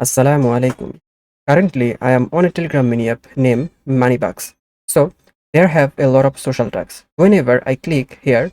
Assalamu alaikum. Currently, I am on a Telegram mini app named Moneybucks. So, there have a lot of social tags. Whenever I click here,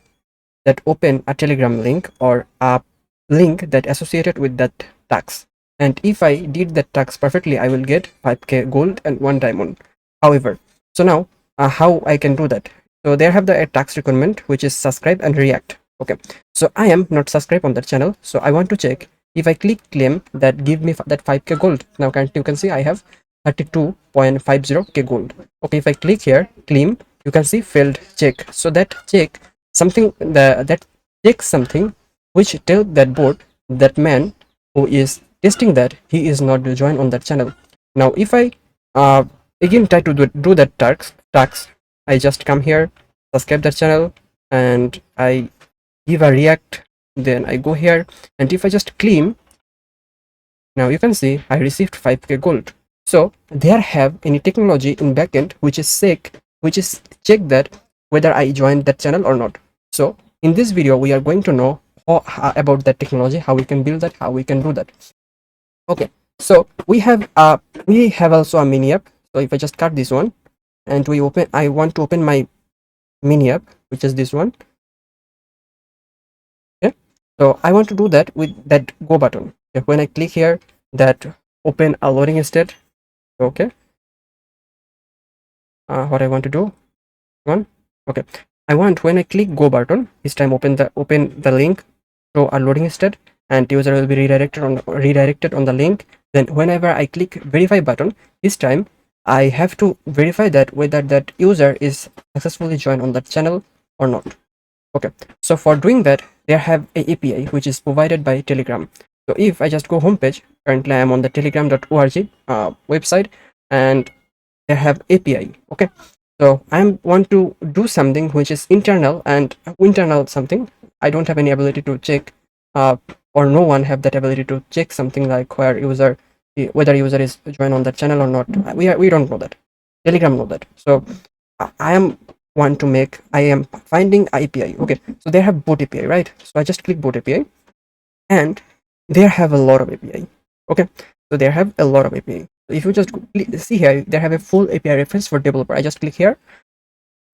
that open a Telegram link or a link that associated with that tax. And if I did that tax perfectly, I will get 5k gold and 1 diamond. However, so now how I can do that? So there have the tax requirement which is subscribe and react. Okay, so I am not subscribed on that channel, so I want to check if I click claim that give me that 5k gold. Now you can see I have 32.50k gold. Okay, if I click here claim, you can see failed check. So that check something that checks something which tell that bot, that man who is testing, that he is not joined on that channel. Now if I uh, again try to do that tax, I just come here, subscribe that channel, and I give a react, then I go here, and if I just claim, now you can see I received 5k gold. So there have any technology in backend which is check that whether I joined that channel or not. So in this video we are going to know about that technology, how we can build that, how we can do that. Okay, so we have also a mini app. So if I just cut this one and I want to open my mini app, which is this one. Okay, so I want to do that with that go button. Okay, when I click here, that open a loading state. Okay, what I want to do one. Okay, I want when I click go button, this time open the link to a loading state, and user will be redirected on the link. Then whenever I click verify button, this time I have to verify that whether that user is successfully joined on that channel or not. Okay, so for doing that, there have a API which is provided by Telegram. So if I just go homepage, currently I am on the telegram.org website, and they have API. Okay, so I want to do something which is internal something. I don't have any ability to check, or no one have that ability to check something like whether user is joined on that channel or not. We don't know that. Telegram know that. So I am want to make, I am finding API. Okay, so they have boot API, right? So I just click boot API, and they have a lot of API. Okay, so they have a lot of API. So if you just see here, they have a full API reference for developer. I just click here,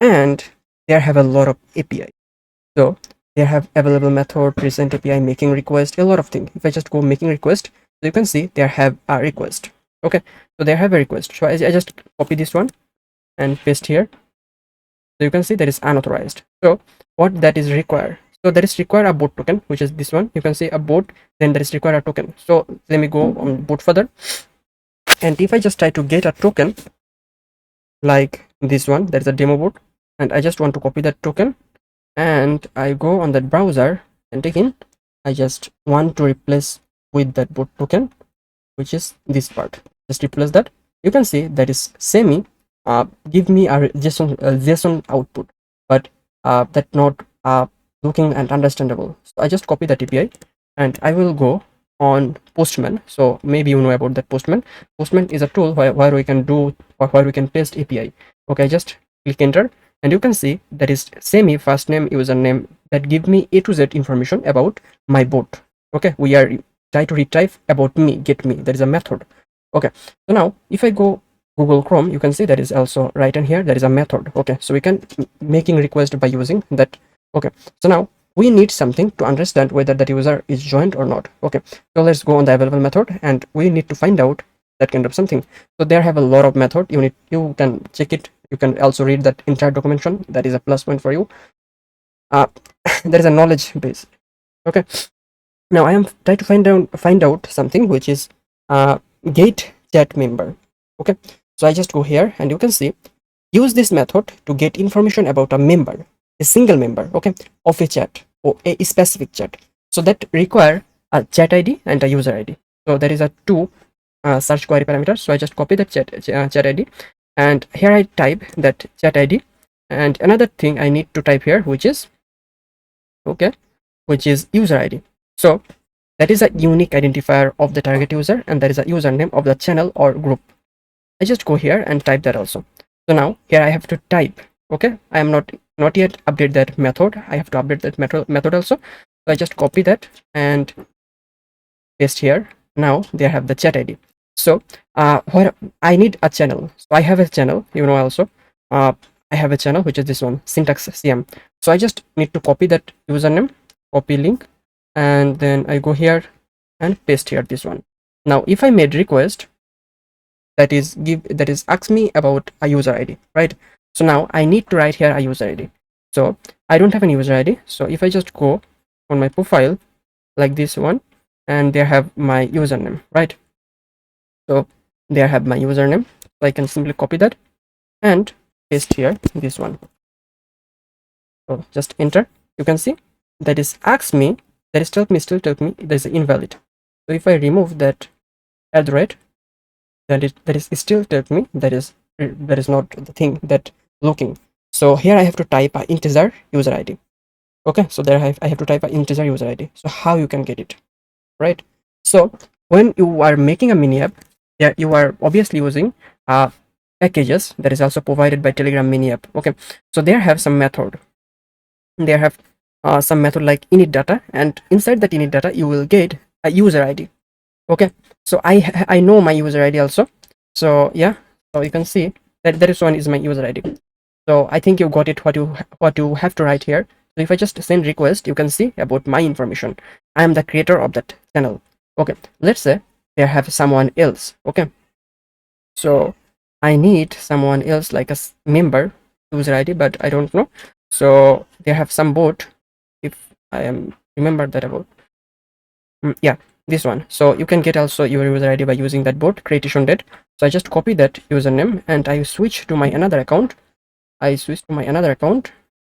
and they have a lot of API. So they have available method, present API, making request, a lot of things. If I just go making request, so you can see they have a request. Okay, so they have a request. So I just copy this one and paste here. So you can see that is unauthorized. So what that is required? So that is require a bot token, which is this one. You can see a bot, then that is require a token. So let me go on bot further. And if I just try to get a token like this one, that is a demo bot, and I just want to copy that token, and I go on that browser, and again I just want to replace with that bot token, which is this part. Just replace that. You can see that is semi give me a JSON output, but that not looking and understandable. So I just copy that API, and I will go on Postman. So maybe you know about that Postman. Postman is a tool where we can do, or where we can paste API. Okay, just click enter, and you can see that is semi first name, username, that give me A to Z information about my bot. Okay, we are try to retrieve about me, get me. That is a method. Okay, so now if I go Google Chrome, you can see that is also right in here. There is a method. Okay, so we can making request by using that. Okay, so now we need something to understand whether that user is joined or not. Okay, so let's go on the available method, and we need to find out that kind of something. So there have a lot of method. You can check it. You can also read that entire documentation. That is a plus point for you. There is a knowledge base. Okay, now I am trying to find out something which is get chat member. Okay, so I just go here, and you can see use this method to get information about a member, a single member, okay, of a chat or a specific chat. So that require a chat ID and a user ID. So there is a two search query parameters. So I just copy that chat ID, and here I type that chat ID, and another thing I need to type here, which is user ID. So that is a unique identifier of the target user, and that is a username of the channel or group. I just go here and type that also. So now here I have to type. Okay, I am not yet update that method. I have to update that method also. So I just copy that and paste here. Now they have the chat ID. So where I need a channel, so I have a channel, also I have a channel which is this one, Syntax CM. So I just need to copy that username, copy link, and then I go here and paste here this one. Now if I made request, that is ask me about a user ID, right? So now I need to write here a user ID. So I don't have any user ID. So if I just go on my profile like this one, and there have my username, right? So there have my username. So I can simply copy that and paste here this one. So just enter. You can see that is ask me, that is still tells me that is invalid. So if I remove that at the rate, that is still tells me that is not the thing that looking. So here I have to type a integer user ID. Okay, so there I have to type an integer user ID. So how you can get it, right? So when you are making a mini app, yeah, you are obviously using packages that is also provided by Telegram mini app. Okay, so there have some method. There have some method like init data, and inside that init data you will get a user ID. Okay, so I know my user ID also. So yeah, so you can see that this one is my user ID. So I think you got it, what you have to write here. So if I just send request, you can see about my information. I am the creator of that channel. Okay, let's say they have someone else. Okay, so I need someone else like a member user ID, but I don't know. So they have some bot, if I am remember that about. Yeah, this one. So you can get also your user ID by using that bot creation date. So I just copy that username and I switch to my another account.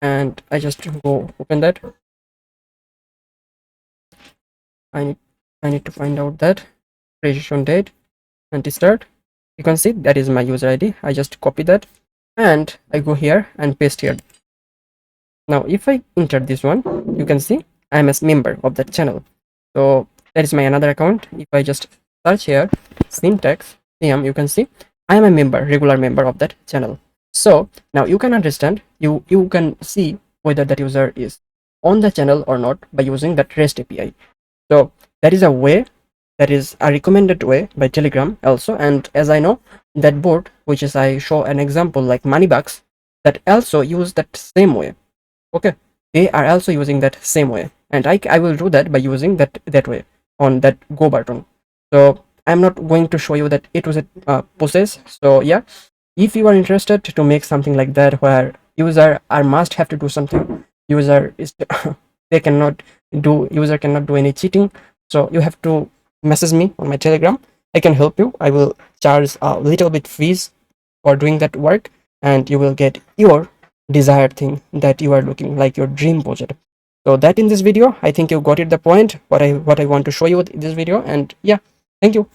And I just go open that. I need to find out that creation date and start. You can see that is my user ID. I just copy that and I go here and paste here. Now if I enter this one, you can see I am a member of that channel. So that is my another account. If I just search here Syntax CM, you can see I am a regular member of that channel. So now you can understand, you can see whether that user is on the channel or not by using that REST API. So that is a way, that is a recommended way by Telegram also. And as I know, that board which is I show an example like Moneybucks, that also use that same way. Okay, they are also using that same way, and I will do that by using that way on that go button. So I'm not going to show you that it was a process. So yeah, if you are interested to make something like that where user are must have to do something, user is they cannot do, user cannot do any cheating, so you have to message me on my Telegram. I can help you. I will charge a little bit fees for doing that work, and you will get your desired thing that you are looking, like your dream project. So that in this video, I think you got it the point what I want to show you with this video. And yeah, thank you.